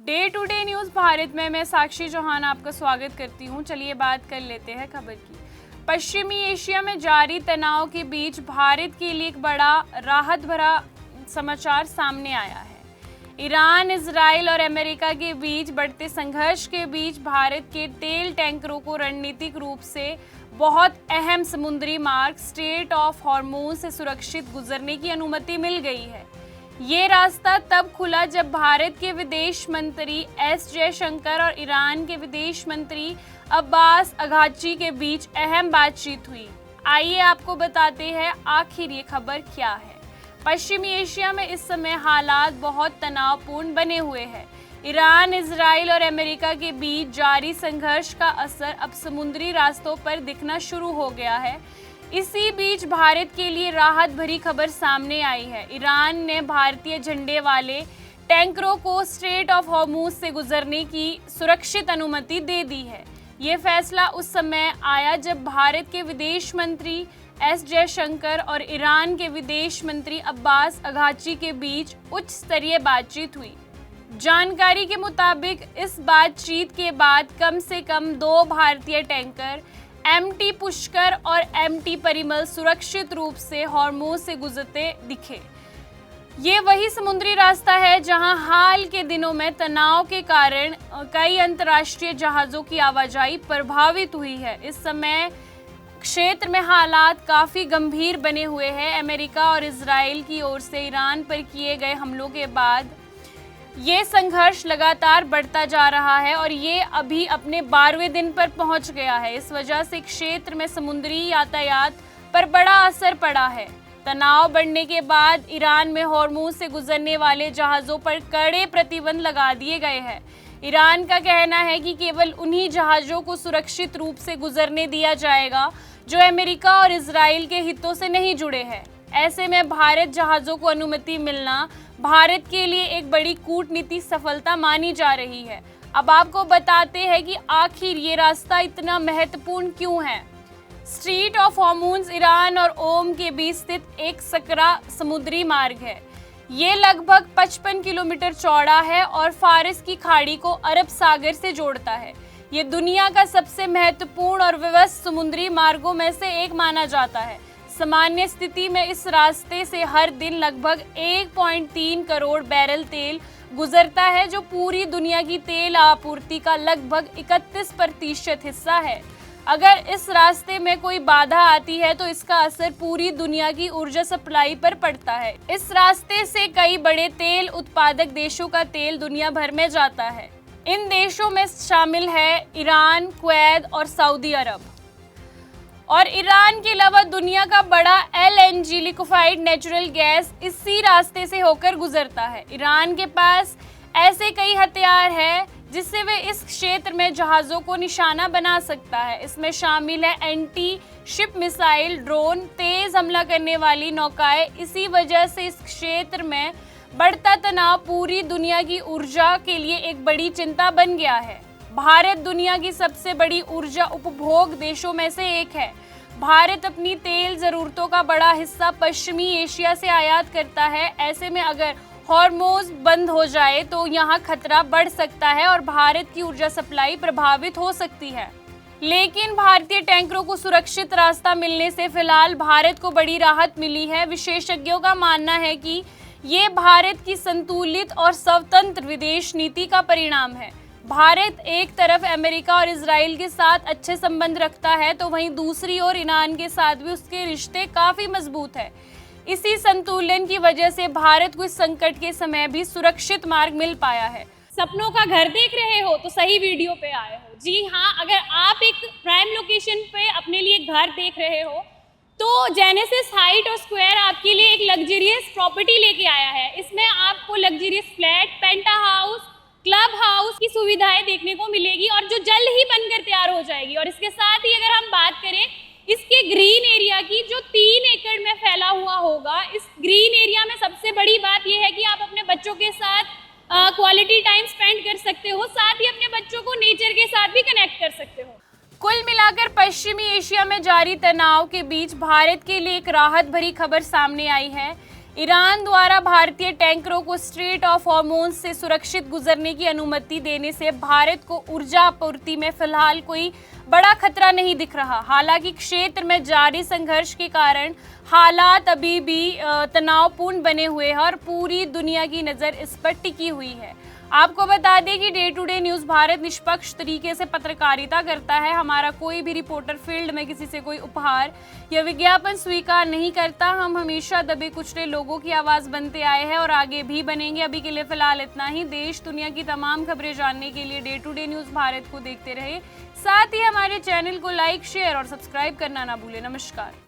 Day to day news Bharat में मैं साक्षी चौहान आपका स्वागत करती हूं। चलिए बात कर लेते हैं खबर की। पश्चिमी एशिया में जारी तनाव के बीच भारत के लिए एक बड़ा राहत भरा समाचार सामने आया है। ईरान, इजराइल और अमेरिका के बीच बढ़ते संघर्ष के बीच भारत के तेल टैंकरों को रणनीतिक रूप से बहुत अहम समुद्री मार्ग स्ट्रेट ऑफ हॉर्मुज से सुरक्षित गुजरने की अनुमति मिल गई है। ये रास्ता तब खुला जब भारत के विदेश मंत्री एस जयशंकर और ईरान के विदेश मंत्री अब्बास अगाची के बीच अहम बातचीत हुई। आइए आपको बताते हैं आखिर ये खबर क्या है। पश्चिमी एशिया में इस समय हालात बहुत तनावपूर्ण बने हुए हैं। ईरान, इजराइल और अमेरिका के बीच जारी संघर्ष का असर अब समुद्री रास्तों पर दिखना शुरू हो गया है। इसी बीच भारत के लिए राहत भरी खबर सामने आई है। ईरान ने भारतीय झंडे वाले टैंकरों को स्ट्रेट ऑफ हॉर्मुज से गुजरने की सुरक्षित अनुमति दे दी है। ये फैसला उस समय आया जब भारत के विदेश मंत्री एस जयशंकर और ईरान के विदेश मंत्री अब्बास अगाची के बीच उच्च स्तरीय बातचीत हुई। जानकारी के मुताबिक इस बातचीत के बाद कम से कम 2 भारतीय टैंकर एमटी पुष्कर और एमटी परिमल सुरक्षित रूप से हॉर्मुज से गुजरते दिखे। ये वही समुद्री रास्ता है जहां हाल के दिनों में तनाव के कारण कई अंतर्राष्ट्रीय जहाज़ों की आवाजाही प्रभावित हुई है। इस समय क्षेत्र में हालात काफ़ी गंभीर बने हुए हैं। अमेरिका और इजराइल की ओर से ईरान पर किए गए हमलों के बाद ये संघर्ष लगातार बढ़ता जा रहा है और ये अभी अपने 12वें दिन पर पहुंच गया है। इस वजह से क्षेत्र में समुद्री यातायात पर बड़ा असर पड़ा है। तनाव बढ़ने के बाद ईरान में हॉर्मुज से गुजरने वाले जहाज़ों पर कड़े प्रतिबंध लगा दिए गए हैं। ईरान का कहना है कि केवल उन्हीं जहाज़ों को सुरक्षित रूप से गुजरने दिया जाएगा जो अमेरिका और इजराइल के हितों से नहीं जुड़े हैं। ऐसे में भारत जहाज़ों को अनुमति मिलना भारत के लिए एक बड़ी कूटनीतिक सफलता मानी जा रही है। अब आपको बताते हैं कि आखिर ये रास्ता इतना महत्वपूर्ण क्यों है। स्ट्रेट ऑफ हॉर्मुज ईरान और ओमान के बीच स्थित एक सकरा समुद्री मार्ग है। ये लगभग 55 किलोमीटर चौड़ा है और फारस की खाड़ी को अरब सागर से जोड़ता है। ये दुनिया का सबसे महत्वपूर्ण और व्यस्त समुद्री मार्गों में से एक माना जाता है। सामान्य स्थिति में इस रास्ते से हर दिन लगभग 1.3 करोड़ बैरल तेल गुजरता है, जो पूरी दुनिया की तेल आपूर्ति का लगभग 31% हिस्सा है। अगर इस रास्ते में कोई बाधा आती है तो इसका असर पूरी दुनिया की ऊर्जा सप्लाई पर पड़ता है। इस रास्ते से कई बड़े तेल उत्पादक देशों का तेल दुनिया भर में जाता है। इन देशों में शामिल है ईरान, कुवैत और सऊदी अरब। और ईरान के अलावा दुनिया का बड़ा LNG लिक्विफाइड नेचुरल गैस इसी रास्ते से होकर गुजरता है। ईरान के पास ऐसे कई हथियार हैं जिससे वे इस क्षेत्र में जहाज़ों को निशाना बना सकता है। इसमें शामिल है एंटी शिप मिसाइल, ड्रोन, तेज हमला करने वाली नौकाएं। इसी वजह से इस क्षेत्र में बढ़ता तनाव पूरी दुनिया की ऊर्जा के लिए एक बड़ी चिंता बन गया है। भारत दुनिया की सबसे बड़ी ऊर्जा उपभोग देशों में से एक है। भारत अपनी तेल ज़रूरतों का बड़ा हिस्सा पश्चिमी एशिया से आयात करता है। ऐसे में अगर हॉर्मुज बंद हो जाए तो यहाँ खतरा बढ़ सकता है और भारत की ऊर्जा सप्लाई प्रभावित हो सकती है। लेकिन भारतीय टैंकरों को सुरक्षित रास्ता मिलने से फिलहाल भारत को बड़ी राहत मिली है। विशेषज्ञों का मानना है कि ये भारत की संतुलित और स्वतंत्र विदेश नीति का परिणाम है। भारत एक तरफ अमेरिका और इजराइल के साथ अच्छे संबंध रखता है तो वहीं दूसरी ओर ईरान के साथ भी उसके रिश्ते काफ़ी मजबूत है। इसी संतुलन की वजह से भारत को इस संकट के समय भी सुरक्षित मार्ग मिल पाया है। सपनों का घर देख रहे हो तो सही वीडियो पे आए हो। जी हाँ, अगर आप एक प्राइम लोकेशन पे अपने लिए घर देख रहे हो तो जेनेसिस हाइट और स्क्वायर आपके लिए एक लग्जरियस प्रॉपर्टी लेके आया है। इसमें आपको लग्जरियस फ्लैट, पेंटा हाउस, क्लब हाउस की सुविधाएं देखने को मिलेगी और जो जल्द ही बनकर तैयार हो जाएगी। और इसके साथ ही अगर हम बात करें इसके ग्रीन एरिया की, जो 3 एकड़ में फैला हुआ होगा, इस ग्रीन एरिया में सबसे बड़ी बात यह है कि आप अपने बच्चों के साथ क्वालिटी टाइम स्पेंड कर सकते हो, साथ ही अपने बच्चों को नेचर के साथ भी कनेक्ट कर सकते हो। कुल मिलाकर पश्चिमी एशिया में जारी तनाव के बीच भारत के लिए एक राहत भरी खबर सामने आई है। ईरान द्वारा भारतीय टैंकरों को स्ट्रेट ऑफ हॉर्मोन्स से सुरक्षित गुजरने की अनुमति देने से भारत को ऊर्जा आपूर्ति में फिलहाल कोई बड़ा खतरा नहीं दिख रहा। हालांकि क्षेत्र में जारी संघर्ष के कारण हालात अभी भी तनावपूर्ण बने हुए हैं और पूरी दुनिया की नज़र इस पर टिकी हुई है। आपको बता दें कि day to day news Bharat निष्पक्ष तरीके से पत्रकारिता करता है। हमारा कोई भी रिपोर्टर फील्ड में किसी से कोई उपहार या विज्ञापन स्वीकार नहीं करता। हम हमेशा दबे कुचले लोगों की आवाज़ बनते आए हैं और आगे भी बनेंगे। अभी के लिए फिलहाल इतना ही। देश दुनिया की तमाम खबरें जानने के लिए day to day news Bharat को देखते रहे। साथ ही हमारे चैनल को लाइक, शेयर और सब्सक्राइब करना ना भूलें। नमस्कार।